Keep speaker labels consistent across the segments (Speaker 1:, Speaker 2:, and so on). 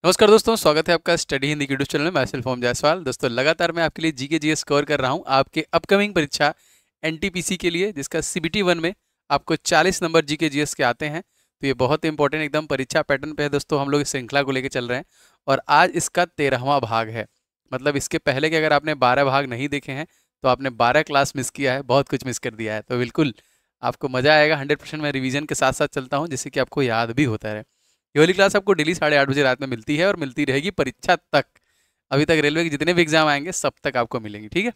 Speaker 1: नमस्कार दोस्तों, स्वागत है आपका स्टडी हिंदी यूट्यूब चैनल में। मैं सिर्फ ओम जायसवाल। दोस्तों लगातार मैं आपके लिए जीके जीएस कवर कर रहा हूं आपके अपकमिंग परीक्षा एनटीपीसी के लिए, जिसका सीबीटी 1 में आपको 40 नंबर जीके जीएस के आते हैं। तो ये बहुत इंपॉर्टेंट एकदम परीक्षा पैटर्न पे है दोस्तों। हम लोग इस श्रृंखला को लेकर चल रहे हैं और आज इसका 13वां भाग है। मतलब इसके पहले के अगर आपने 12 भाग नहीं देखे हैं तो आपने 12 क्लास मिस किया है, बहुत कुछ मिस कर दिया है। तो बिल्कुल आपको मजा आएगा। 100% मैं रिवीजन के साथ साथ चलता हूँ जिससे कि आपको याद भी होता रहे। ये वाली क्लास आपको डेली 8:30 बजे रात में मिलती है और मिलती रहेगी परीक्षा तक। अभी तक रेलवे के जितने भी एग्जाम आएंगे सब तक आपको मिलेंगी, ठीक है।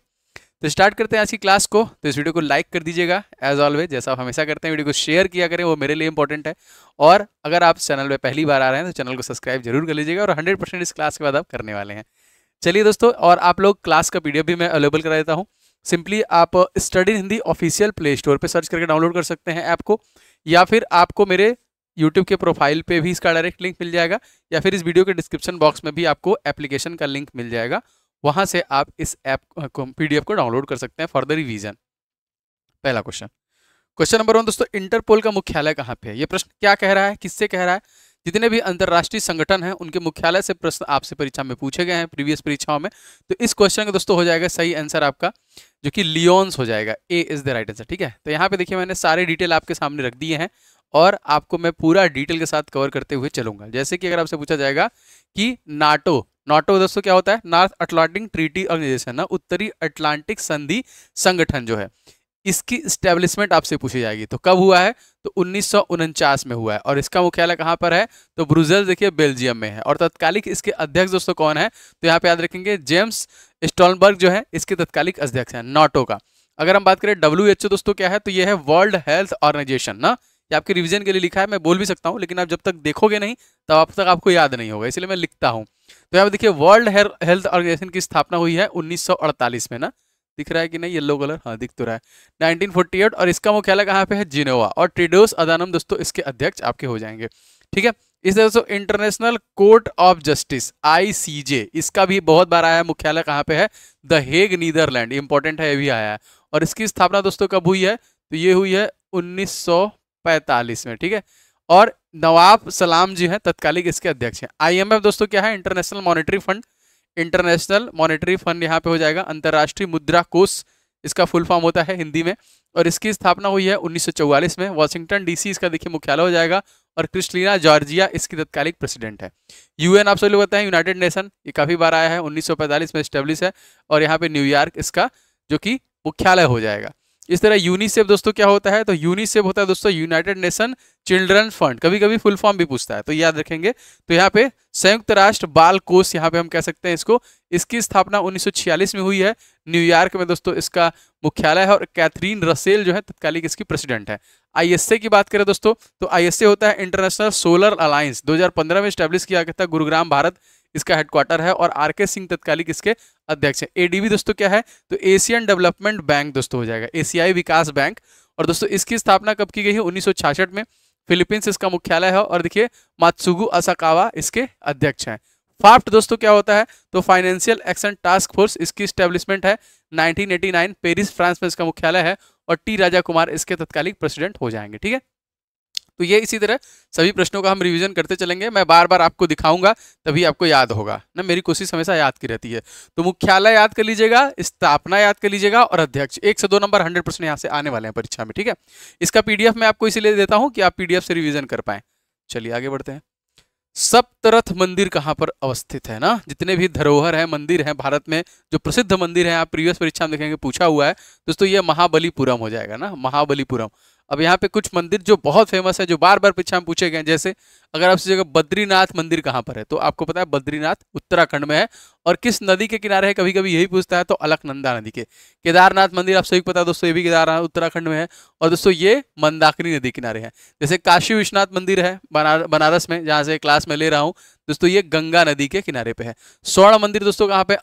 Speaker 1: तो स्टार्ट करते हैं आज की क्लास को। तो इस वीडियो को लाइक कर दीजिएगा एज ऑलवेज, जैसा आप हमेशा करते हैं। वीडियो को शेयर किया करें, वो मेरे लिए इंपॉर्टेंट है। और अगर आप चैनल पे पहली बार आ रहे हैं तो चैनल को सब्सक्राइब जरूर कर लीजिएगा। और 100% इस क्लास के बाद आप करने वाले हैं। चलिए दोस्तों, और आप लोग क्लास का पीडीएफ भी मैं अवेलेबल करा देता हूँ। सिंपली आप study Hindi official play store पर सर्च करके डाउनलोड कर सकते हैं ऐप को, या फिर आपको मेरे यूट्यूब के प्रोफाइल पे भी इसका डायरेक्ट लिंक मिल जाएगा, या फिर इस वीडियो के डिस्क्रिप्शन बॉक्स में भी आपको एप्लीकेशन का लिंक मिल जाएगा। वहां से आप इस ऐप को पीडीएफ को डाउनलोड कर सकते हैं फॉर द रिवीजन। पहला क्वेश्चन नंबर 1 दोस्तों, इंटरपोल का मुख्यालय कहाँ पे है? ये प्रश्न क्या कह रहा है, किससे कह रहा है? जितने भी अंतर्राष्ट्रीय संगठन हैं उनके मुख्यालय से प्रश्न आपसे परीक्षा में पूछे गए हैं प्रीवियस परीक्षाओं में। तो इस क्वेश्चन का दोस्तों हो जाएगा सही आंसर आपका, जो कि लियोन्स हो जाएगा। ए इज द राइट आंसर, ठीक है। तो यहाँ पे देखिए मैंने सारे डिटेल आपके सामने रख दिए हैं और आपको मैं पूरा डिटेल के साथ कवर करते हुए चलूंगा। जैसे कि अगर आपसे पूछा जाएगा कि नाटो नाटो दोस्तों क्या होता है? नॉर्थ अटलांटिक ट्रीटी ऑर्गेनाइजेशन ना, उत्तरी अटलांटिक संधि संगठन जो है, इसकी स्टैब्लिशमेंट आपसे पूछी जाएगी। तो कब हुआ है? तो 1949 में हुआ है। और इसका मुख्यालय कहाँ पर है? तो ब्रुसेल्स देखिए बेल्जियम में है। और तत्कालिक इसके अध्यक्ष दोस्तों कौन है? तो यहाँ पे याद रखेंगे जेम्स स्टोलनबर्ग जो है इसके तत्कालिक अध्यक्ष हैं नाटो का। अगर हम बात करें WHO दोस्तों क्या है? तो ये है वर्ल्ड हेल्थ ऑर्गेनाइजेशन ना। ये आपके रिवीजन के लिए लिखा है, मैं बोल भी सकता हूँ, लेकिन आप जब तक देखोगे नहीं तब अब तक आपको याद नहीं होगा, इसलिए मैं लिखता हूँ। तो यहाँ पे देखिए वर्ल्ड हेल्थ ऑर्गेनाइजेशन की स्थापना हुई है 1948 में ना। दिख रहा है कि नहीं येलो कलर? हाँ दिख तो रहा है। 1948। और इसका मुख्यालय कहाँ पे है? जिनेवा। और टेड्रोस अदानम दोस्तों इसके अध्यक्ष आपके हो जाएंगे, ठीक है। इस तरह से international court of justice ICJ, इसका भी बहुत बार आया है। मुख्यालय कहाँ पे है? The Hague Netherland. इंपॉर्टेंट है, ये भी आया है। और इसकी स्थापना दोस्तों कब हुई है? तो ये हुई है 1945 में, ठीक है। और नवाब सलाम जी हैं तत्कालिक इसके अध्यक्ष हैं। IMF दोस्तों क्या है? International monetary fund. International monetary fund यहाँ पे हो जाएगा अंतर्राष्ट्रीय मुद्रा कोष, इसका फुल फॉर्म होता है हिंदी में। और इसकी स्थापना हुई है 1944 में। वॉशिंगटन DC इसका देखिए मुख्यालय हो जाएगा। और क्रिस्टलिना जॉर्जिया इसकी तत्कालिक प्रेसिडेंट है। UN आप सभी लोग बताएं, यूनाइटेड नेशन, ये काफी बार आया है, 1945 में स्टेब्लिश है। और यहाँ पे न्यूयॉर्क इसका जो कि मुख्यालय हो जाएगा। इस तरह यूनिसेफ दोस्तों क्या होता है? तो यूनिसेफ होता है दोस्तों यूनाइटेड नेशन चिल्ड्रन फंड। कभी कभी फुल फॉर्म भी पूछता है, तो याद रखेंगे। तो यहाँ पे संयुक्त राष्ट्र बाल कोष, यहाँ पे हम कह सकते हैं इसको। इसकी स्थापना 1946 में हुई है न्यूयॉर्क में दोस्तों, इसका मुख्यालय है। और कैथरीन रसेल जो है तत्कालिक इसकी प्रेसिडेंट है। ISA की बात करें दोस्तों, तो ISA होता है इंटरनेशनल सोलर अलायंस। 2015 में स्टैब्लिश किया गया था, गुरुग्राम भारत इसका हेडक्वार्टर है। और RK सिंह तत्कालिक इसके अध्यक्ष है। ADB दोस्तों क्या है? तो एशियन डेवलपमेंट बैंक दोस्तों हो जाएगा, एशियाई विकास बैंक। और दोस्तों इसकी स्थापना कब की गई है? 1966 में। फिलीपींस इसका मुख्यालय है। और देखिए मात्सुगु असाकावा इसके अध्यक्ष हैं। फाफ्ट दोस्तों क्या होता है? तो फाइनेंशियल एक्शन टास्क फोर्स, इसकी स्टैब्लिशमेंट है 1989, पेरिस फ्रांस में इसका मुख्यालय है। और T राजा कुमार इसके तत्कालिक प्रेसिडेंट हो जाएंगे, ठीक है। तो ये इसी तरह सभी प्रश्नों का हम रिवीजन करते चलेंगे। मैं बार बार आपको दिखाऊंगा तभी आपको याद होगा ना। मेरी कोशिश हमेशा याद की रहती है। तो मुख्यालय याद कर लीजिएगा, स्थापना याद कर लीजिएगा, और अध्यक्ष 1 से 2 नंबर 100% यहाँ से आने वाले हैं परीक्षा में, ठीक है। इसका PDF मैं आपको इसलिए देता हूँ कि आप PDF से रिवीजन कर पाए। चलिए आगे बढ़ते हैं। सप्तरथ मंदिर कहाँ पर अवस्थित है ना? जितने भी धरोहर है, मंदिर है भारत में, जो प्रसिद्ध मंदिर है, आप प्रीवियस परीक्षा में देखेंगे पूछा हुआ है दोस्तों, ये महाबलीपुरम हो जाएगा ना, महाबलीपुरम। अब यहाँ पे कुछ मंदिर जो बहुत फेमस है, जो बार बार परीक्षा में पूछे गए, जैसे अगर आपसे जगह बद्रीनाथ मंदिर कहाँ पर है, तो आपको पता है बद्रीनाथ उत्तराखंड में है। और किस नदी के किनारे है, कभी कभी यही पूछता है, तो अलकनंदा नदी के। केदारनाथ मंदिर आप सभी को पता है दोस्तों, ये भी केदारनाथ उत्तराखंड में है। और दोस्तों ये मंदाकिनी नदी किनारे है। जैसे काशी विश्वनाथ मंदिर है बनारस में, जहाँ से क्लास में ले रहा हूँ दोस्तों, ये गंगा नदी के किनारे पे है। स्वर्ण मंदिर दोस्तों कहाँ पे?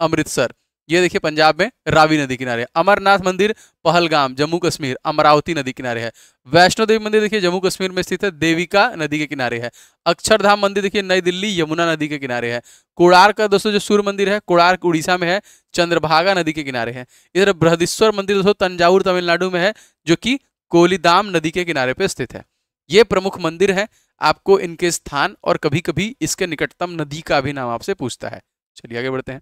Speaker 1: अमृतसर, ये देखिए पंजाब में रावी नदी किनारे। अमरनाथ मंदिर पहलगाम जम्मू कश्मीर, अमरावती नदी किनारे है। वैष्णो देवी मंदिर देखिए जम्मू कश्मीर में स्थित है, देविका नदी के किनारे है। अक्षरधाम मंदिर देखिए नई दिल्ली यमुना नदी के किनारे है। कोणार्क का दोस्तों जो सूर्य मंदिर है, कोणार्क उड़ीसा में है, चंद्रभागा नदी के किनारे है। इधर बृहदीश्वर मंदिर दोस्तों तंजावुर तमिलनाडु में है, जो कि कोलिदाम नदी के किनारे पे स्थित है। ये प्रमुख मंदिर है। आपको इनके स्थान और कभी कभी इसके निकटतम नदी का भी नाम आपसे पूछता है। चलिए आगे बढ़ते हैं।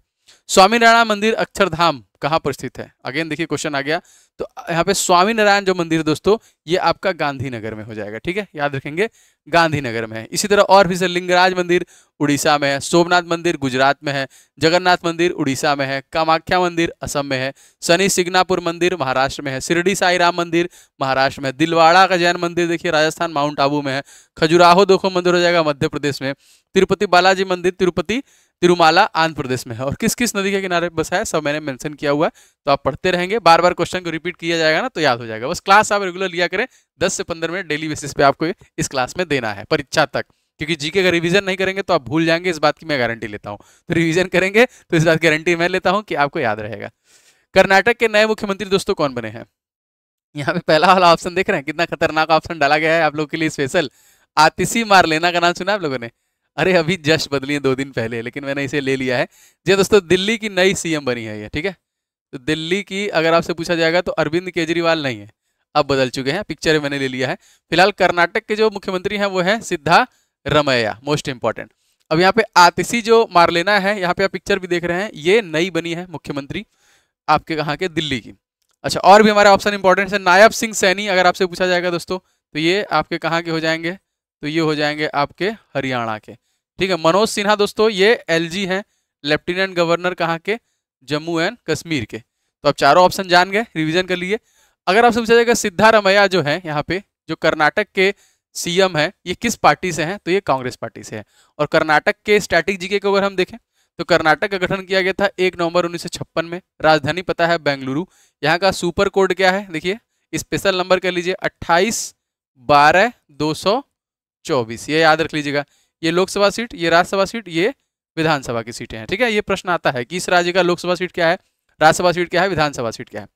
Speaker 1: स्वामीनारायण मंदिर अक्षरधाम कहाँ पर स्थित है? अगेन देखिए क्वेश्चन आ गया। तो यहाँ पे स्वामीनारायण जो मंदिर दोस्तों, ये आपका गांधीनगर में हो जाएगा। ठीक है, याद रखेंगे गांधीनगर में है। इसी तरह और भी लिंगराज मंदिर उड़ीसा में है, सोमनाथ मंदिर गुजरात में है, जगन्नाथ मंदिर उड़ीसा में है, कामाख्या मंदिर असम में है, शनि सिग्नापुर मंदिर महाराष्ट्र में है, शिरडी साई राम मंदिर महाराष्ट्र में है, दिलवाड़ा का जैन मंदिर देखिए राजस्थान माउंट आबू में है, खजुराहो देखो मंदिर हो जाएगा मध्य प्रदेश में, तिरुपति बालाजी मंदिर तिरुपति तिरुमाला आंध्र प्रदेश में है। और किस किस नदी के किनारे बसा है सब मैंने मेंशन किया हुआ है, तो आप पढ़ते रहेंगे, बार बार क्वेश्चन को रिपीट किया जाएगा ना तो याद हो जाएगा। बस क्लास आप रेगुलर लिया करें, 10 से 15 मिनट डेली बेसिस पे आपको इस क्लास में देना है परीक्षा तक, क्योंकि जीके का रिवीजन नहीं करेंगे तो आप भूल जाएंगे, इस बात की मैं गारंटी लेता हूँ। तो रिवीजन करेंगे तो इस बात की गारंटी मैं लेता हूँ कि आपको याद रहेगा। कर्नाटक के नए मुख्यमंत्री दोस्तों कौन बने हैं? यहाँ पे पहला वाला ऑप्शन देख रहे हैं, कितना खतरनाक ऑप्शन डाला गया है आप लोग के लिए स्पेशल। आतिशी मारलेना का नाम सुना आप लोगों ने? अरे अभी जस्ट बदली है 2 दिन पहले, लेकिन मैंने इसे ले लिया है। जी दोस्तों, दिल्ली की नई सीएम बनी है ये। ठीक है, तो दिल्ली की अगर आपसे पूछा जाएगा तो अरविंद केजरीवाल नहीं है, अब बदल चुके हैं, पिक्चर मैंने ले लिया है। फिलहाल कर्नाटक के जो मुख्यमंत्री हैं वो है सिद्धारमैया, मोस्ट इंपॉर्टेंट। अब यहाँ पे आतिशी जो मारलेना है, यहाँ पे आप पिक्चर भी देख रहे हैं, ये नई बनी है मुख्यमंत्री आपके कहाँ के? दिल्ली की। अच्छा, और भी हमारे ऑप्शन इंपॉर्टेंट है। नायब सिंह सैनी अगर आपसे पूछा जाएगा दोस्तों, तो ये आपके कहाँ के हो जाएंगे? तो ये हो जाएंगे आपके हरियाणा के। ठीक है, मनोज सिन्हा दोस्तों ये एलजी हैं, लेफ्टिनेंट गवर्नर कहाँ के? जम्मू एंड कश्मीर के। तो आप चारों ऑप्शन जान गए, रिवीजन कर लिए। अगर आपसे पूछा जाएगा सिद्धारमैया जो है यहाँ पे जो कर्नाटक के सीएम है, ये किस पार्टी से हैं? तो ये कांग्रेस पार्टी से है। और कर्नाटक के स्टैटिक जीके को अगर हम देखें तो कर्नाटक का गठन किया गया था 1 नवंबर 1956 में। राजधानी पता है बेंगलुरु। यहाँ का सुपर कोड क्या है? देखिए स्पेशल नंबर कर लीजिए 28/12/224, ये याद रख लीजिएगा। ये लोकसभा सीट, ये राज्यसभा सीट, ये विधानसभा की सीटें हैं। ठीक है, ये प्रश्न आता है कि इस राज्य का लोकसभा सीट क्या है, राज्यसभा सीट क्या है, विधानसभा सीट क्या है।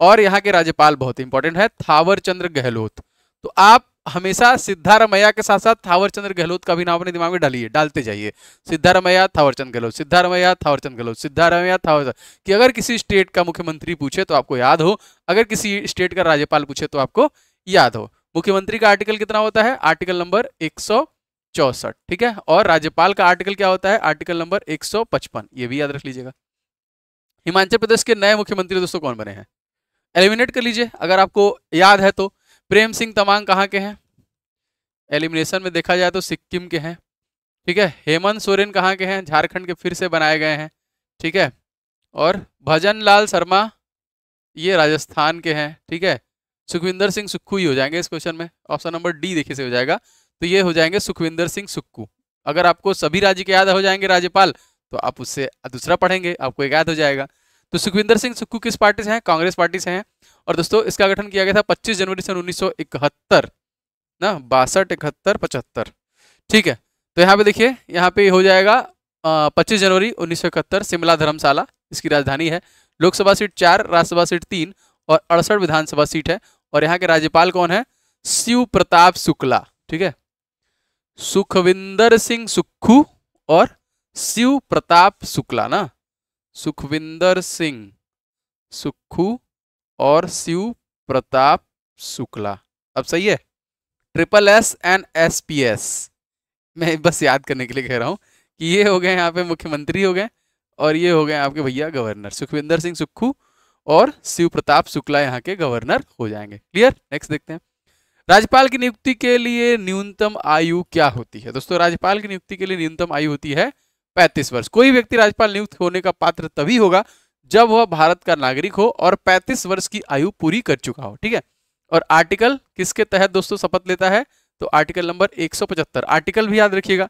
Speaker 1: और यहाँ के राज्यपाल बहुत इंपॉर्टेंट है, थावर चंद्र गहलोत। तो आप हमेशा सिद्धारमैया के साथ साथ थावर चंद्र गहलोत का भी नाम अपने दिमाग में डालिए, डालते जाइए। सिद्धारमैया थावर चंद्र गहलोत, सिद्धारमैया थावर चंद्र गहलोत, सिद्धारमैया थावर, कि अगर किसी स्टेट का मुख्यमंत्री पूछे तो आपको याद हो, अगर किसी स्टेट का राज्यपाल पूछे तो आपको याद हो। मुख्यमंत्री का आर्टिकल कितना होता है? Article number 164। ठीक है, और राज्यपाल का आर्टिकल क्या होता है? आर्टिकल नंबर 155, ये भी याद रख लीजिएगा। हिमाचल प्रदेश के नए मुख्यमंत्री दोस्तों कौन बने हैं? एलिमिनेट कर लीजिए अगर आपको याद है तो। प्रेम सिंह तमांग कहाँ के हैं? एलिमिनेशन में देखा जाए तो सिक्किम के हैं। ठीक है, हेमंत सोरेन कहाँ के हैं? झारखंड के फिर से बनाए गए हैं। ठीक है, और भजन लाल शर्मा ये राजस्थान के हैं। ठीक है, सुखविंदर सिंह सुक्खू ही हो जाएंगे इस क्वेश्चन में, ऑप्शन नंबर डी देखिए से हो जाएगा। तो ये हो जाएंगे सुखविंदर सिंह सुक्खू। अगर आपको सभी राज्य के याद हो जाएंगे राज्यपाल तो आप उससे दूसरा पढ़ेंगे, आपको एक याद हो जाएगा। तो सुखविंदर सिंह सुक्खू किस पार्टी से हैं? कांग्रेस पार्टी से हैं। और दोस्तों इसका गठन किया गया था 25 जनवरी सन 1971 ना, 62, 71, 75। ठीक है, तो यहाँ पे देखिए, यहाँ पे हो जाएगा 25 जनवरी 1971, शिमला धर्मशाला इसकी राजधानी है। लोकसभा सीट 4, राज्यसभा सीट 3 और 68 विधानसभा सीट है। और यहाँ के राज्यपाल कौन है? शिव प्रताप शुक्ला। ठीक है, सुखविंदर सिंह सुक्खू और शिव प्रताप शुक्ला ना, सुखविंदर सिंह सुक्खू और शिव प्रताप शुक्ला। अब सही है? SSS एंड SPS, मैं बस याद करने के लिए कह रहा हूँ कि ये हो गए यहाँ पे मुख्यमंत्री हो गए और ये हो गए आपके भैया गवर्नर। सुखविंदर सिंह सुक्खू और शिव प्रताप शुक्ला यहाँ के गवर्नर हो जाएंगे। क्लियर? नेक्स्ट देखते हैं। राज्यपाल की नियुक्ति के लिए न्यूनतम आयु क्या होती है? दोस्तों राज्यपाल की नियुक्ति के लिए न्यूनतम आयु होती है 35 वर्ष। कोई व्यक्ति राज्यपाल नियुक्त होने का पात्र तभी होगा जब वह भारत का नागरिक हो और 35 वर्ष की आयु पूरी कर चुका हो। ठीक है, और आर्टिकल किसके तहत दोस्तों शपथ लेता है? तो आर्टिकल नंबर 175। आर्टिकल भी याद रखिएगा,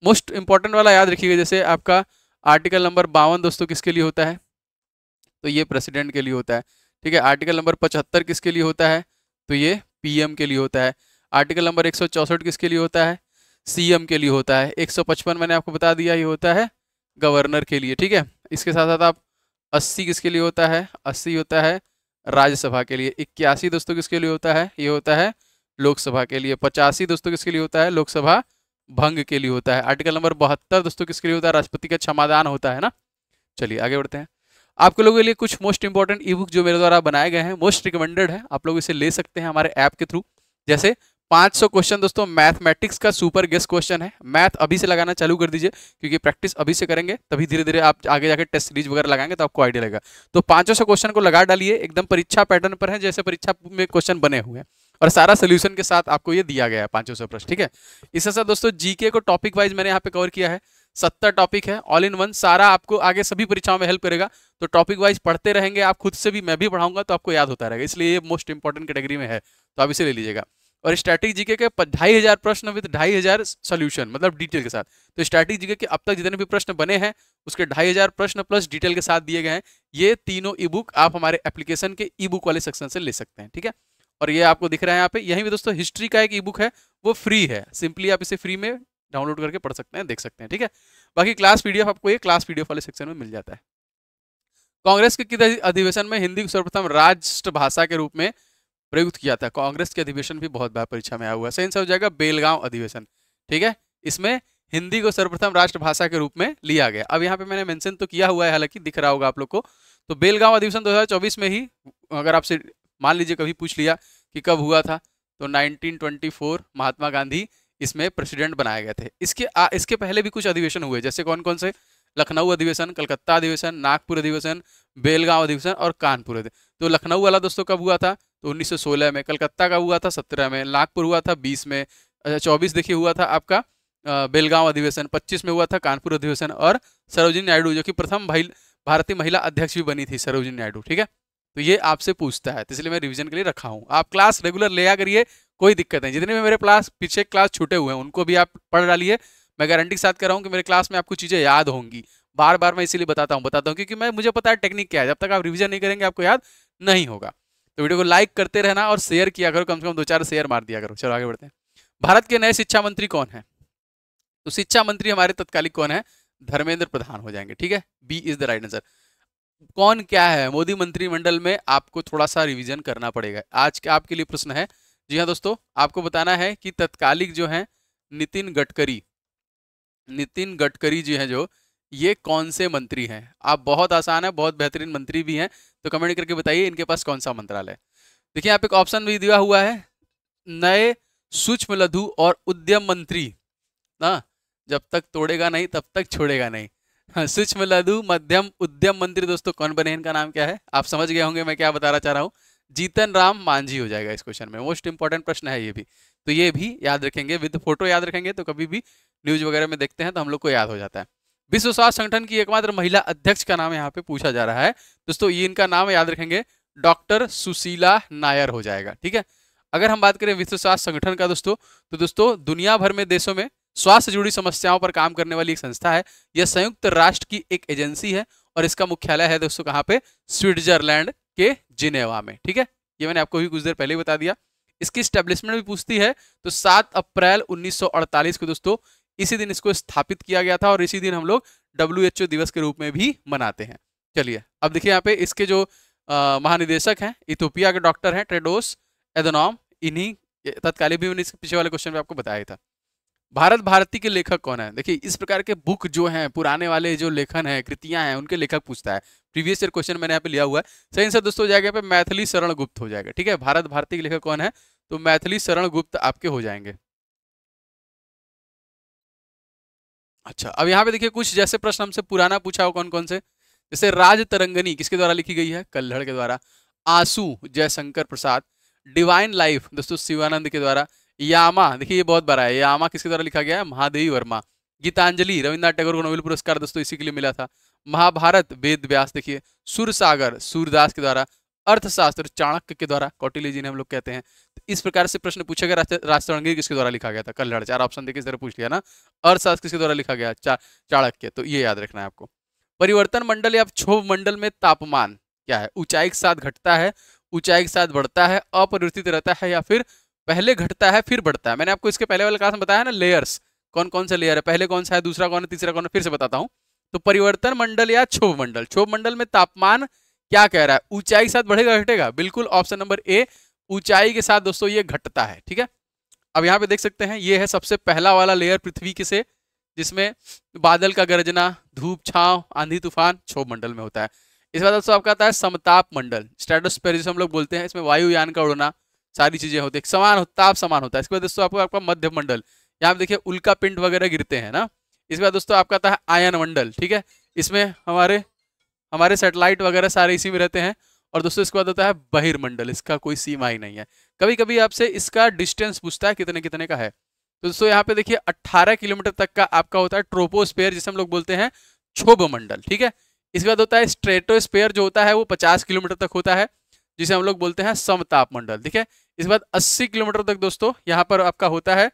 Speaker 1: मोस्ट इंपॉर्टेंट वाला याद रखिएगा। जैसे आपका आर्टिकल नंबर 52 दोस्तों किसके लिए होता है? तो ये प्रेसिडेंट के लिए होता है। ठीक है, आर्टिकल नंबर 75 किसके लिए होता है? तो ये PM के लिए होता है। आर्टिकल नंबर 164 किसके लिए होता है? CM के लिए होता है। 155 मैंने आपको बता दिया, ये होता है गवर्नर के लिए। ठीक है, इसके साथ साथ आप 80 किसके लिए होता है? 80 होता है राज्यसभा के लिए। 81 दोस्तों किसके लिए होता है? ये होता है लोकसभा के लिए। 85 दोस्तों किसके लिए होता है? लोकसभा भंग के लिए होता है। आर्टिकल नंबर 72 दोस्तों किसके लिए होता है? राष्ट्रपति का क्षमादान होता है ना। चलिए आगे बढ़ते हैं। आपके लोगों के लिए कुछ मोस्ट इंपॉर्टेंट ई बुक जो मेरे द्वारा बनाए गए हैं, मोस्ट रिकमेंडेड है, आप लोग इसे ले सकते हैं हमारे ऐप के थ्रू। जैसे 500 क्वेश्चन दोस्तों मैथमेटिक्स का सुपर गेस्ट क्वेश्चन है। मैथ अभी से लगाना चालू कर दीजिए, क्योंकि प्रैक्टिस अभी से करेंगे तभी धीरे धीरे आप आगे जाके टेस्ट सीरीज वगैरह लगाएंगे तो आपको आइडिया लगेगा। तो 500 क्वेश्चन को लगा डालिए, एकदम परीक्षा पैटर्न पर है, जैसे परीक्षा में क्वेश्चन बने हुए हैं, और सारा सोल्यूशन के साथ आपको ये दिया गया है 500 प्रश्न, ठीक है। इसके साथ दोस्तों जीके को टॉपिक वाइज मैंने यहाँ पे कवर किया है, 70 टॉपिक है, ऑल इन वन, सारा आपको आगे सभी परीक्षाओं में हेल्प करेगा। तो टॉपिक वाइज पढ़ते रहेंगे आप, खुद से भी मैं भी पढ़ाऊंगा तो आपको याद होता रहेगा, इसलिए ये मोस्ट इंपॉर्टेंट कैटेगरी में है, तो आप इसे ले लीजिएगा। और स्टैटिक जीके के 2500 प्रश्न विद 2500 सोल्यूशन, मतलब डिटेल के साथ। तो स्टैटिक जीके के अब तक जितने भी प्रश्न बने हैं उसके 2500 प्रश्न प्लस डिटेल के साथ दिए गए हैं। ये तीनों ई बुक आप हमारे एप्लीकेशन के ई बुक वाले सेक्शन से ले सकते हैं, ठीक है। और ये आपको दिख रहा है यहाँ पे, यहीं भी दोस्तों हिस्ट्री का एक ई बुक है, वो फ्री है, सिंपली आप इसे फ्री में डाउनलोड करके पढ़ सकते हैं, देख सकते हैं, ठीक है। बाकी क्लास पीडीएफ आपको ये क्लास पीडीएफ वाले सेक्शन में मिल जाता है। कांग्रेस के किस अधिवेशन में हिंदी को सर्वप्रथम राष्ट्रभाषा के रूप में प्रयुक्त किया था? कांग्रेस के अधिवेशन भी बहुत बार परीक्षा में आया हुआ है, सही आंसर हो जाएगा बेलगांव अधिवेशन, ठीक है। इसमें हिंदी को सर्वप्रथम राष्ट्रभाषा के रूप में लिया गया। अब यहाँ पे मैंने मेंशन तो किया हुआ है, हालांकि दिख रहा होगा आप लोग को। तो बेलगांव अधिवेशन 2024 में ही, अगर आपसे मान लीजिए कभी पूछ लिया कि कब हुआ था, तो 1924 महात्मा गांधी इसमें प्रेसिडेंट बनाए गए थे। इसके पहले भी कुछ अधिवेशन हुए, जैसे कौन कौन से? लखनऊ अधिवेशन, कलकत्ता अधिवेशन, नागपुर अधिवेशन, बेलगांव अधिवेशन और कानपुर अधिवेशन। तो लखनऊ वाला दोस्तों कब हुआ था? तो 1916 में। कलकत्ता का हुआ था 17 में। नागपुर हुआ था 20 में। 24 देखिए हुआ था आपका बेलगांव अधिवेशन। 25 में हुआ था कानपुर अधिवेशन। और सरोजिनी नायडू, जो कि प्रथम भारतीय महिला अध्यक्ष भी बनी थी, सरोजिनी नायडू, ठीक है। तो ये आपसे पूछता है, तो इसलिए मैं रिवीजन के लिए रखा हूँ। आप क्लास रेगुलर लिया करिए, कोई दिक्कत नहीं। जितने भी मेरे पीछे क्लास छूटे हुए हैं उनको भी आप पढ़ डालिए। मैं गारंटी के साथ कर रहा हूँ कि मेरे क्लास में आपको चीज़ें याद होंगी। बार बार मैं इसीलिए बताता हूँ क्योंकि मुझे पता है टेक्निक क्या है। जब तक आप रिवीजन नहीं करेंगे आपको याद नहीं होगा। तो वीडियो को लाइक करते रहना और शेयर किया करो, कम से कम 2-4 शेयर मार दिया करो। चलो आगे बढ़ते हैं। भारत के नए शिक्षा मंत्री कौन है? तो शिक्षा मंत्री हमारे तत्कालिक कौन है? धर्मेंद्र प्रधान हो जाएंगे, ठीक है। B is the right answer. कौन क्या है मोदी मंत्रिमंडल में, आपको थोड़ा सा रिवीजन करना पड़ेगा। आज के आपके लिए प्रश्न है, जी हाँ दोस्तों, आपको बताना है कि तत्कालिक जो है नितिन गडकरी जी हैं, जो ये कौन से मंत्री हैं। आप बहुत आसान है, बहुत बेहतरीन मंत्री भी हैं, तो कमेंट करके बताइए इनके पास कौन सा मंत्रालय। देखिए यहाँ पे एक ऑप्शन भी दिया हुआ है, नए सूक्ष्म लघु और उद्यम मंत्री ना, जब तक तोड़ेगा नहीं तब तक छोड़ेगा नहीं। सूक्ष्म लघु मध्यम उद्यम मंत्री दोस्तों कौन बने, इनका नाम क्या है? आप समझ गए होंगे मैं क्या बताना चाह रहा हूँ। जीतन राम मांझी हो जाएगा इस क्वेश्चन में। मोस्ट इंपॉर्टेंट प्रश्न है ये भी, तो ये भी याद रखेंगे, विद फोटो याद रखेंगे, तो कभी भी न्यूज वगैरह में देखते हैं तो हम लोग को याद हो जाता है। विश्व स्वास्थ्य संगठन की एकमात्र महिला अध्यक्ष का नाम यहाँ पे पूछा जा रहा है दोस्तों, ये इनका नाम याद रखेंगे, डॉक्टर सुशीला नायर हो जाएगा, ठीक है। अगर हम बात करें विश्व स्वास्थ्य संगठन का दोस्तों, तो दोस्तों दुनिया भर में देशों में स्वास्थ्य से जुड़ी समस्याओं पर काम करने वाली एक संस्था है। यह संयुक्त राष्ट्र की एक एजेंसी है और इसका मुख्यालय है दोस्तों कहाँ पे? स्विट्जरलैंड के जिनेवा में, ठीक है। ये मैंने आपको भी कुछ देर पहले ही बता दिया। इसकी स्टैब्लिशमेंट भी पूछती है, तो 7 अप्रैल 1948 को दोस्तों इसी दिन इसको स्थापित किया गया था और इसी दिन हम लोग WHO दिवस के रूप में भी मनाते हैं। चलिए अब देखिए यहाँ पे इसके जो महानिदेशक हैं इथियोपिया के डॉक्टर हैं टेड्रोस एधानोम, इन्हीं तत्कालीन भी मैंने इसके पीछे वाले क्वेश्चन में आपको बताया था। भारत भारती के लेखक कौन है? देखिए इस प्रकार के बुक जो हैं, पुराने वाले जो लेखन है, कृतियां हैं, उनके लेखक पूछता है। प्रीवियस ईयर क्वेश्चन मैंने यहाँ पे लिया हुआ है। सही आंसर दोस्तों हो जाएगा पे मैथिली शरण गुप्त हो जाएगा, ठीक है। भारत भारती के लेखक कौन है? तो मैथिली शरण गुप्त आपके हो जाएंगे। अच्छा अब यहाँ पे देखिए कुछ जैसे प्रश्न हमसे पुराना पूछा हो कौन कौन से, जैसे राज तरंगनी किसके द्वारा लिखी गई है? कल्हड़ के द्वारा। आंसू जयशंकर प्रसाद। डिवाइन लाइफ दोस्तों शिवानंद के द्वारा। यामा देखिए ये बहुत बड़ा है, यामा किसके द्वारा लिखा गया है? महादेवी वर्मा। गीतांजलि रविन्द्रनाथ टैगोर को नोबेल पुरस्कार दोस्तों इसी के लिए मिला था। महाभारत वेद व्यास देखिए। सुरसागर सूरदास के द्वारा। अर्थशास्त्र चाणक्य के द्वारा, कौटिल्य जी ने हम लोग कहते हैं। तो इस प्रकार से प्रश्न पूछा गया। राजतरंगी किसके द्वारा लिखा गया था? कल्हड़। 4 ऑप्शन देखिए, इस तरह पूछ लिया ना। अर्थशास्त्र किसके द्वारा लिखा गया? चाणक्य। तो ये याद रखना है आपको। परिवर्तन मंडल या क्षोभ मंडल में तापमान क्या है? ऊंचाई के साथ घटता है, ऊंचाई के साथ बढ़ता है, अपरिवर्तित रहता है, या फिर पहले घटता है फिर बढ़ता है। मैंने आपको इसके पहले वाले क्लास में बताया ना लेयर्स, कौन कौन से लेयर है, पहले कौन सा है, दूसरा कौन है, तीसरा कौन है, फिर से बताता हूं। तो परिवर्तन मंडल या क्षोभ मंडल, क्षोभ मंडल में तापमान क्या कह रहा है? ऊंचाई के साथ बढ़ेगा घटेगा? बिल्कुल ऑप्शन नंबर ए, ऊंचाई के साथ दोस्तों ये घटता है, ठीक है। अब यहाँ पे देख सकते हैं ये है सबसे पहला वाला लेयर पृथ्वी के से, जिसमें बादल का गरजना, धूप छांव, आंधी तूफान क्षोभ मंडल में होता है। इस बात दोस्तों आपका आता है समताप मंडल, स्ट्रेटोस्फीयर जिसे हम लोग बोलते हैं। इसमें वायुयान का उड़ना, सारी चीजें होती है, समान ताप समान होता है। इसके बाद दोस्तों आपको आपका मध्य मंडल, यहाँ पे देखिए उल्का पिंड वगैरह गिरते हैं ना। इसके बाद दोस्तों आपका आता है आयन मंडल, ठीक है, इसमें हमारे हमारे सैटेलाइट वगैरह सारे इसी में रहते हैं। और दोस्तों इसके बाद होता है बहिर्मंडल, इसका कोई सीमा ही नहीं है। कभी कभी आपसे इसका डिस्टेंस पूछता है कितने कितने का है, तो दोस्तों यहाँ पे देखिए 18 किलोमीटर तक का आपका होता है ट्रोपोस्फेयर, जिसे हम लोग बोलते हैं क्षोभ मंडल, ठीक है। इसके बाद होता है स्ट्रेटोस्फेयर, जो होता है वो 50 किलोमीटर तक होता है, जिसे हम लोग बोलते हैं समताप मंडल, ठीक है। इसके बाद 80 किलोमीटर तक दोस्तों यहाँ पर आपका होता है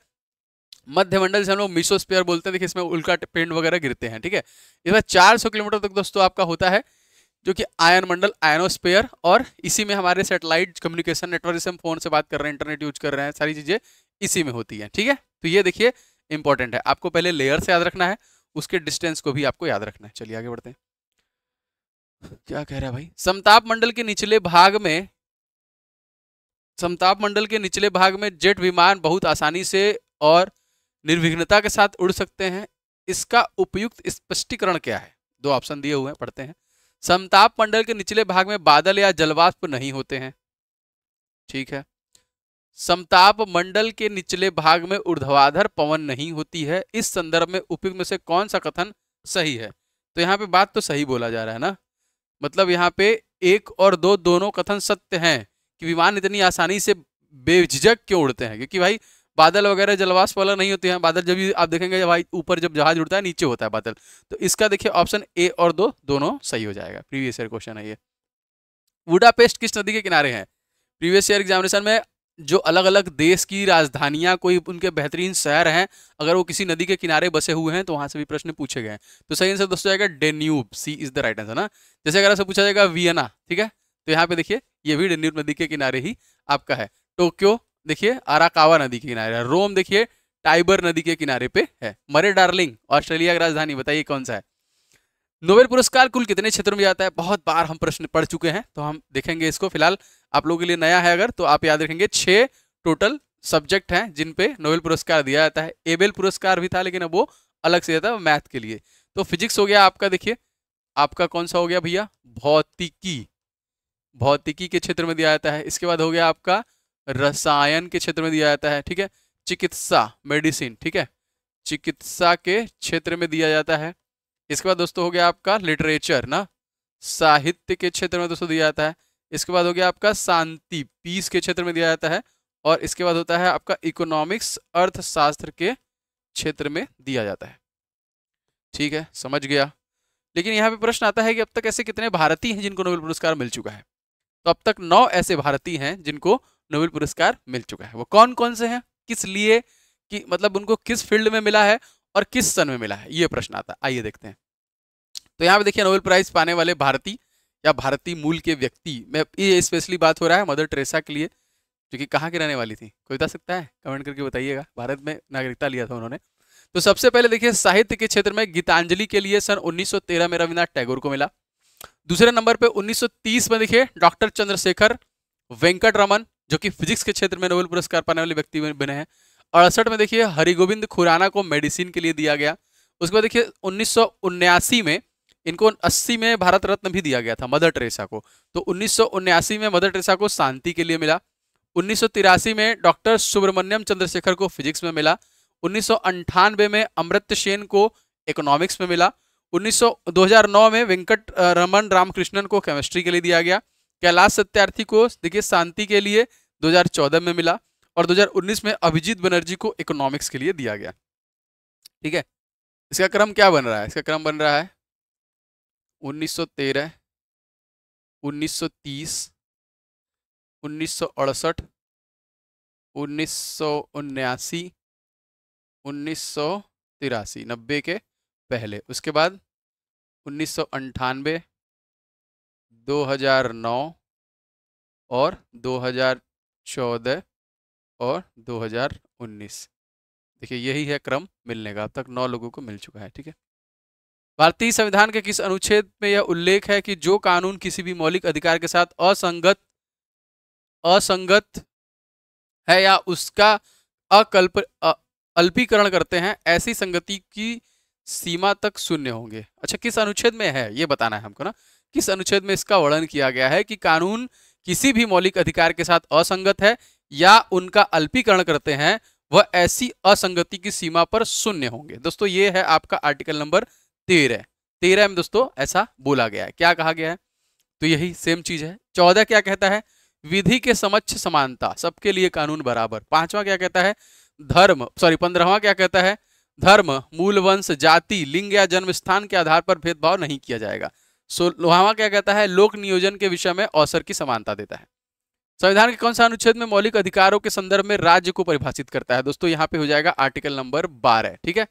Speaker 1: मध्यमंडल, से हम लोग मीसोस्फीयर बोलते हैं, देखिए इसमें उल्का पिंड वगैरह गिरते हैं, ठीक है। इसके बाद 400 किलोमीटर तक दोस्तों आपका होता है जो कि आयन मंडल, आयनोस्फीयर, और इसी में हमारे सैटेलाइट कम्युनिकेशन नेटवर्क, जैसे हम फोन से बात कर रहे हैं, इंटरनेट यूज कर रहे हैं, सारी चीजें इसी में होती है, ठीक है। तो ये देखिए इंपॉर्टेंट है, आपको पहले लेयर से याद रखना है, उसके डिस्टेंस को भी आपको याद रखना है। चलिए आगे बढ़ते हैं, क्या कह रहा है भाई। समताप मंडल के निचले भाग में, समताप मंडल के निचले भाग में जेट विमान बहुत आसानी से और निर्विघ्नता के साथ उड़ सकते हैं। इसका उपयुक्त स्पष्टीकरण क्या है? दो ऑप्शन दिए हुए हैं, पढ़ते हैं। समताप मंडल के निचले भाग में बादल या जलवाष्प नहीं होते हैं, ठीक है। समताप मंडल के निचले भाग में ऊर्ध्वाधर पवन नहीं होती है। इस संदर्भ में उपयुक्त में से कौन सा कथन सही है? तो यहाँ पे बात तो सही बोला जा रहा है ना, मतलब यहाँ पे 1 और 2 दोनों कथन सत्य हैं कि विमान इतनी आसानी से बेझिझक क्यों उड़ते हैं, क्योंकि भाई बादल वगैरह जलवाष्प वाला नहीं होते हैं। बादल जब भी आप देखेंगे भाई ऊपर जब जहाज उड़ता है नीचे होता है बादल, तो इसका देखिए ऑप्शन ए और 2 दोनों सही हो जाएगा। प्रीवियस ईयर क्वेश्चन है ये। बुडापेस्ट किस नदी के किनारे हैं? प्रीवियस ईयर एग्जामिनेशन में जो अलग अलग देश की राजधानियां, कोई उनके बेहतरीन शहर हैं, अगर वो किसी नदी के किनारे बसे हुए हैं तो वहां से भी प्रश्न पूछे गए हैं। तो सही आंसर दोस्तों जाएगा Danube, C is the right answer ना। जैसे अगर आपसे पूछा जाएगा वियना, ठीक है, तो यहाँ पे देखिए ये भी डेन्यूब नदी के किनारे ही आपका है। टोक्यो देखिए अराकावा नदी के किनारे है। रोम देखिए टाइबर नदी के किनारे पे है। मरे डार्लिंग ऑस्ट्रेलिया की राजधानी, बताइए कौन सा है? नोबेल पुरस्कार कुल कितने क्षेत्रों में जाता है? बहुत बार हम प्रश्न पढ़ चुके हैं, तो हम देखेंगे इसको। फिलहाल आप लोगों के लिए नया है अगर, तो आप याद रखेंगे 6 टोटल सब्जेक्ट हैं जिन पे नोबेल पुरस्कार दिया जाता है। एबेल पुरस्कार भी था, लेकिन अब वो अलग से जाता है मैथ के लिए। तो फिजिक्स हो गया आपका, देखिए आपका कौन सा हो गया भैया? भौतिकी, भौतिकी के क्षेत्र में दिया जाता है। इसके बाद हो गया आपका रसायन के क्षेत्र में दिया जाता है, ठीक है। चिकित्सा, मेडिसिन, ठीक है, चिकित्सा के क्षेत्र में दिया जाता है। इसके बाद दोस्तों हो गया आपका लिटरेचर ना, साहित्य के क्षेत्र में दोस्तों दिया जाता है। इसके बाद हो गया आपका शांति, पीस के क्षेत्र में दिया जाता है। और इसके बाद होता है आपका इकोनॉमिक्स, अर्थशास्त्र के क्षेत्र में दिया जाता है, ठीक है, समझ गया। लेकिन यहाँ पे प्रश्न आता है कि अब तक ऐसे कितने भारतीय हैं जिनको नोबेल पुरस्कार मिल चुका है? तो अब तक 9 ऐसे भारतीय हैं जिनको नोबेल पुरस्कार मिल चुका है। वो कौन कौन से हैं, किस लिए, कि मतलब उनको किस फील्ड में मिला है और किस सन में मिला है, ये प्रश्न आता है। आइए देखते हैं। तो यहाँ पे देखिए नोबेल प्राइज पाने वाले भारतीय या भारतीय मूल के व्यक्ति में ये स्पेशली बात हो रहा है मदर टेरेसा के लिए, जो कि कहाँ की रहने वाली थी, कोई बता सकता है? कमेंट करके बताइएगा। भारत में नागरिकता लिया था उन्होंने। तो सबसे पहले देखिए साहित्य के क्षेत्र में गीतांजलि के लिए सन 1913 में रविन्द्रनाथ टैगोर को मिला। दूसरे नंबर पे 1930 में देखिए डॉक्टर चंद्रशेखर वेंकट रमन, जो कि फिजिक्स के क्षेत्र में नोबेल पुरस्कार पाने वाले व्यक्ति बने हैं। 68 में देखिए हरिगोविंद खुराना को मेडिसिन के लिए दिया गया। उसके बाद देखिए 1979 में इनको 80 में भारत रत्न भी दिया गया था मदर टेरेसा को। तो 1979 में मदर टेरेसा को शांति के लिए मिला। 1983 में डॉक्टर सुब्रमण्यम चंद्रशेखर को फिजिक्स में मिला। 1998 में अमर्त्य सेन को इकोनॉमिक्स में मिला। 2009 में वेंकट रमन रामकृष्णन को केमिस्ट्री के लिए दिया गया। कैलाश सत्यार्थी को देखिए शांति के लिए 2014 में मिला। और 2019 में अभिजीत बनर्जी को इकोनॉमिक्स के लिए दिया गया, ठीक है। इसका क्रम क्या बन रहा है? इसका क्रम बन रहा है 1913, 1930, 1968, 1979, 1983, 90 के पहले। उसके बाद 1998, 2009 और 2014 और 2019। देखिए यही है क्रम मिलने का। अब तक 9 लोगों को मिल चुका है, ठीक है। भारतीय संविधान के किस अनुच्छेद में यह उल्लेख है कि जो कानून किसी भी मौलिक अधिकार के साथ असंगत है या उसका अल्पीकरण करते हैं, ऐसी संगति की सीमा तक शून्य होंगे? अच्छा, किस अनुच्छेद में है ये बताना है हमको ना। किस अनुच्छेद में इसका वर्णन किया गया है कि कानून किसी भी मौलिक अधिकार के साथ असंगत है या उनका अल्पीकरण करते हैं वह ऐसी असंगति की सीमा पर शून्य होंगे। दोस्तों ये है आपका आर्टिकल नंबर 13 में दोस्तों ऐसा बोला गया है। क्या कहा गया है? तो यही सेम चीज है। 14 क्या कहता है? विधि के समक्ष समानता, सबके लिए कानून बराबर। 5वां क्या कहता है? 15वां क्या कहता है? धर्म, मूल वंश, जाति, लिंग या जन्म स्थान के आधार पर भेदभाव नहीं किया जाएगा। 16वां क्या कहता है? लोक नियोजन के विषय में अवसर की समानता देता है। संविधान के कौन सा अनुच्छेद में मौलिक अधिकारों के संदर्भ में राज्य को परिभाषित करता है? दोस्तों यहाँ पे हो जाएगा आर्टिकल नंबर 12। ठीक है,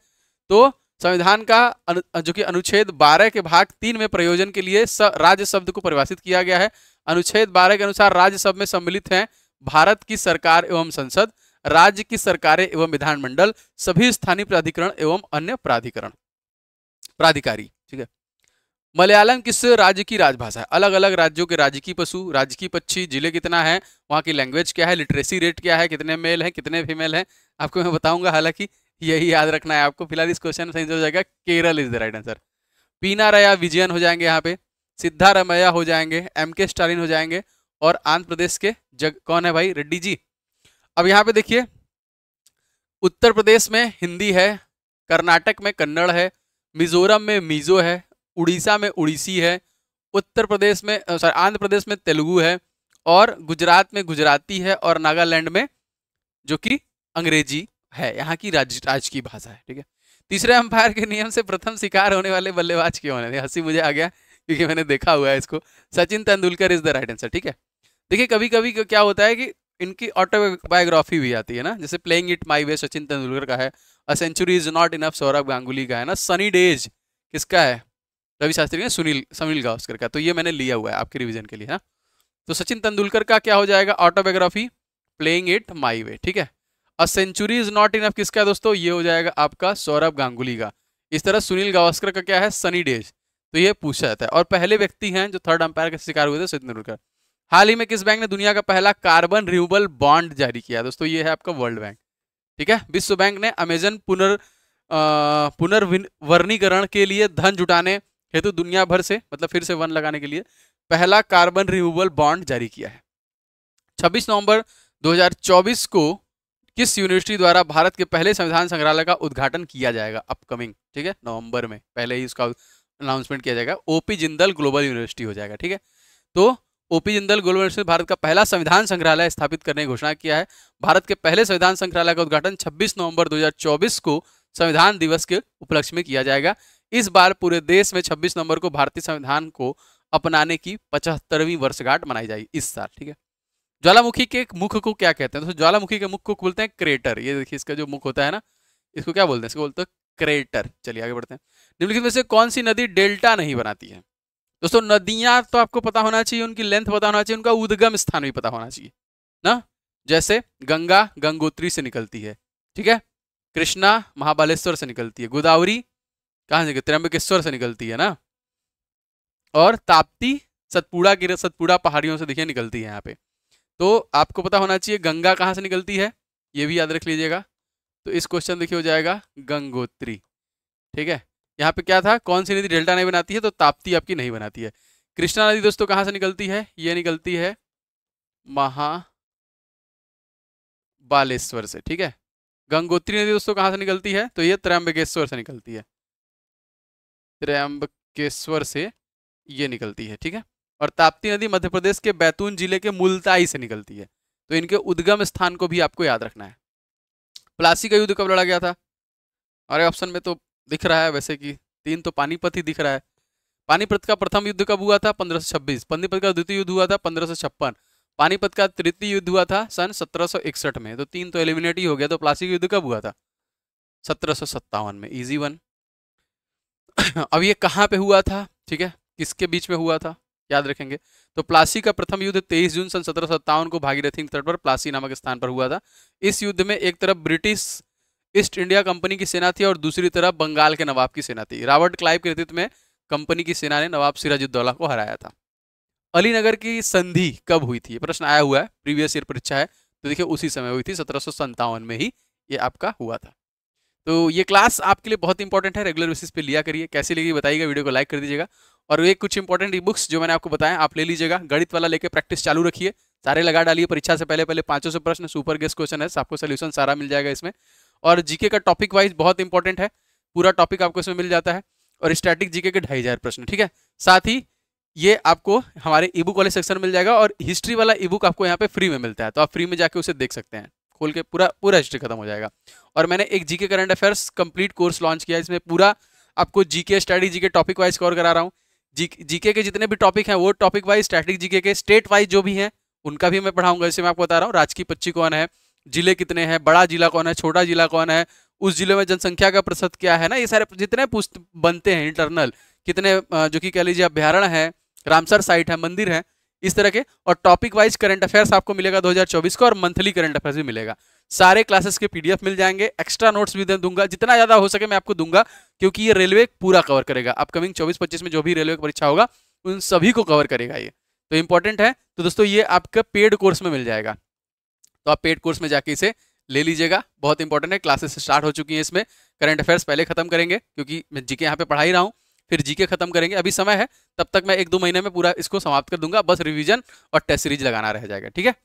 Speaker 1: तो संविधान का जो कि अनुच्छेद 12 के भाग 3 में प्रयोजन के लिए राज्य शब्द को परिभाषित किया गया है। अनुच्छेद 12 के अनुसार राज्य शब्द में सम्मिलित हैं भारत की सरकार एवं संसद, राज्य की सरकारें एवं विधानमंडल, सभी स्थानीय प्राधिकरण एवं अन्य प्राधिकारी। ठीक है, मलयालम किस राज्य की राजभाषा है? अलग अलग राज्यों के राज्य की पशु, राज्य की पक्षी, जिले कितना है, वहाँ की लैंग्वेज क्या है, लिटरेसी रेट क्या है, कितने मेल हैं कितने फीमेल हैं, आपको मैं बताऊंगा। हालांकि यही याद रखना है आपको। फिलहाल इस क्वेश्चन में सही हो जाएगा Kerala is the right answer. Pinarayi Vijayan हो जाएंगे यहाँ पे, सिद्धारमैया हो जाएंगे, MK स्टालिन हो जाएंगे, और आंध्र प्रदेश के कौन है भाई? रेड्डी जी। अब यहाँ पे देखिए, उत्तर प्रदेश में हिंदी है, कर्नाटक में कन्नड़ है, मिजोरम में मिजो है, उड़ीसा में उड़ीसी है, उत्तर प्रदेश में आंध्र प्रदेश में तेलुगु है, और गुजरात में गुजराती है, और नागालैंड में जो कि अंग्रेजी है, यहाँ की राज्य की भाषा है। ठीक है, तीसरे अंपायर के नियम से प्रथम शिकार होने वाले बल्लेबाज क्यों है? हंसी मुझे आ गया क्योंकि मैंने देखा हुआ है इसको। Sachin Tendulkar is the right answer. ठीक है, देखिए कभी कभी क्या होता है कि इनकी ऑटोबायोग्राफी भी आती है ना, जैसे playing it my way Sachin Tendulkar का है, a century is not enough Sourav Ganguly का है ना, सनी डेज किसका है? रवि शास्त्री ने, सुनील गावस्कर का। तो ये मैंने लिया हुआ है आपके रिवीजन के लिए ना। तो सचिन तेंदुलकर का क्या हो जाएगा? Autobiography, playing it my way. ठीक है, a century is not enough किसका दोस्तों? ये हो जाएगा आपका सौरभ गांगुली का। इस तरह सुनील गावस्कर का क्या है? सनी डेज। तो ये पूछा जाता है। और पहले व्यक्ति हैं जो थर्ड अंपायर का शिकार हुए थे, सचिन तेंदुलकर। हाल ही में किस बैंक ने दुनिया का पहला कार्बन रिन्यूएबल बॉन्ड जारी किया? दोस्तों ये है आपका वर्ल्ड बैंक। ठीक है, विश्व बैंक ने अमेजन पुनर्वनीकरण के लिए धन जुटाने हेतु दुनिया भर से, मतलब फिर से वन लगाने के लिए, पहला कार्बन रिन्यूएबल बॉन्ड जारी किया है। 26 नवंबर 2024 को किस यूनिवर्सिटी द्वारा भारत के पहले संविधान संग्रहालय का उद्घाटन किया जाएगा? अपकमिंग, ठीक है, नवंबर में पहले ही उसका अनाउंसमेंट किया जाएगा। OP जिंदल ग्लोबल यूनिवर्सिटी हो जाएगा। ठीक है, तो OP Jindal global university Bharat का पहला संविधान संग्रहालय स्थापित करने की घोषणा किया है। भारत के पहले संविधान संग्रहालय का उद्घाटन 26 नवंबर 2024 को संविधान दिवस के उपलक्ष्य में किया जाएगा। इस बार पूरे देश में 26 नवंबर को भारतीय संविधान को अपनाने की 75वीं वर्षगांठ मनाई जाएगी इस साल। ठीक है, ज्वालामुखी के मुख को क्या कहते हैं? तो ज्वालामुखी के मुख को बोलते हैं क्रेटर। ये देखिए इसका जो मुख होता है ना, इसको क्या बोलते हैं? इसको बोलते हैं क्रेटर। चलिए आगे बढ़ते हैं। निम्नलिखित में से कौन सी नदी डेल्टा नहीं बनाती है? दोस्तों नदियां तो आपको पता होना चाहिए, उनकी लेंथ पता होना चाहिए, उनका उद्गम स्थान भी पता होना चाहिए ना। जैसे गंगा गंगोत्री से निकलती है, ठीक है, कृष्णा महाबालेश्वर से निकलती है, गोदावरी कहाँ से? त्र्यंबकेश्वर से निकलती है ना, और ताप्ती सतपुड़ा पहाड़ियों से देखिए निकलती है यहाँ पे। तो आपको पता होना चाहिए गंगा कहाँ से निकलती है, ये भी याद रख लीजिएगा। तो इस क्वेश्चन देखिए हो जाएगा गंगोत्री। ठीक है, यहाँ पे क्या था? कौन सी नदी डेल्टा नहीं बनाती है? तो ताप्ती आपकी नहीं बनाती है। कृष्णा नदी दोस्तों कहाँ से निकलती है? ये निकलती है महाबालेश्वर से। ठीक है, गंगोत्री नदी दोस्तों कहाँ से निकलती है? तो ये त्र्यंबकेश्वर से निकलती है, त्र्यंबकेश्वर से ये निकलती है। ठीक है, और ताप्ती नदी मध्य प्रदेश के बैतूल जिले के मुल्ताई से निकलती है। तो इनके उद्गम स्थान को भी आपको याद रखना है। प्लासी का युद्ध कब लड़ा गया था? हमारे ऑप्शन में तो दिख रहा है वैसे कि 3 तो पानीपत ही दिख रहा है। पानीपत का प्रथम युद्ध कब हुआ था? 1526। पानीपत का द्वितीय युद्ध हुआ था 1556। पानीपत का तृतीय युद्ध हुआ था सन 1761 में। तो 3 तो एलिमिनेट ही हो गया। तो प्लासी का युद्ध कब हुआ था? 1757 में। Easy one. अब ये कहाँ पे हुआ था? ठीक है, किसके बीच में हुआ था याद रखेंगे। तो प्लासी का प्रथम युद्ध 23 जून सन 1757 को भागीरथी तट पर प्लासी नामक स्थान पर हुआ था। इस युद्ध में एक तरफ ब्रिटिश ईस्ट इंडिया कंपनी की सेना थी और दूसरी तरफ बंगाल के नवाब की सेना थी। रॉबर्ट क्लाइव के नेतृत्व में कंपनी की सेना ने नवाब सिराजुद्दौला को हराया था। अलीनगर की संधि कब हुई थी? प्रश्न आया हुआ है, प्रीवियस ईयर परीक्षा है। तो देखिए उसी समय हुई थी, 1757 में ही ये आपका हुआ था। तो ये क्लास आपके लिए बहुत इंपॉर्टेंट है, रेगुलर बेसिस पे लिया करिए। कैसी लगी बताइएगा, वीडियो को लाइक कर दीजिएगा। और ये कुछ इंपॉर्टेंट ई बुक्स जो मैंने आपको बताया आप ले लीजिएगा। गणित वाला लेके प्रैक्टिस चालू रखिए, सारे लगा डालिए परीक्षा से पहले पहले 500 प्रश्न सुपर गेस्ट क्वेश्चन है, आपको सोल्यूशन सारा मिल जाएगा इसमें। और जीके का टॉपिक वाइज बहुत इंपॉर्टेंट है, पूरा टॉपिक आपको इसमें मिल जाता है। और स्टैटिक जीके के 2500 प्रश्न, ठीक है। साथ ही ये आपको हमारे ई बुक वाले सेक्शन में मिल जाएगा, और हिस्ट्री वाला ई बुक आपको यहाँ पे फ्री में मिलता है, तो आप फ्री में जाके उसे देख सकते हैं, खोल के पूरा पूरा हिस्ट्री खत्म हो जाएगा। और मैंने एक GK current affairs complete course launch किया, इसमें पूरा आपको GK study GK topic wise cover करा रहा हूँ। जीके के जितने भी टॉपिक हैं वो टॉपिक वाइज, स्टैटिक जीके के स्टेट वाइज जो भी हैं उनका भी मैं पढ़ाऊंगा। जैसे मैं आपको बता रहा हूँ राजकीय पक्षी कौन है, जिले कितने हैं, बड़ा जिला कौन है, छोटा जिला कौन है, उस जिले में जनसंख्या का प्रतिशत क्या है ना, ये सारे जितने बनते हैं इंटरनल, कितने जो कि कह लीजिए अभ्यारण्य है, रामसर साइट है, मंदिर है, इस तरह के। और टॉपिक वाइज करंट अफेयर्स आपको मिलेगा 2024 का, और मंथली करंट अफेयर्स भी मिलेगा। सारे क्लासेस के पीडीएफ मिल जाएंगे, एक्स्ट्रा नोट्स भी दूंगा, जितना ज्यादा हो सके मैं आपको दूंगा, क्योंकि ये रेलवे पूरा कवर करेगा। अपकमिंग 24-25 में जो भी रेलवे की परीक्षा होगा उन सभी को कवर करेगा ये, तो इंपॉर्टेंट है। तो दोस्तों ये आपका पेड कोर्स में मिल जाएगा, तो आप पेड कोर्स में जाके इसे ले लीजिएगा, बहुत इंपॉर्टेंट है। क्लासेस स्टार्ट हो चुकी हैं, इसमें करंट अफेयर्स पहले खत्म करेंगे, क्योंकि मैं जीके यहाँ पे पढ़ा ही रहा हूँ, फिर जीके खत्म करेंगे, अभी समय है, तब तक मैं 1-2 महीने में पूरा इसको समाप्त कर दूंगा, बस रिवीजन और टेस्ट सीरीज लगाना रह जाएगा, ठीक है।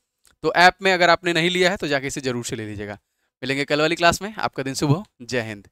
Speaker 1: तो ऐप में अगर आपने नहीं लिया है तो जाके इसे जरूर से ले लीजिएगा। मिलेंगे कल वाली क्लास में, आपका दिन शुभ हो, जय हिंद।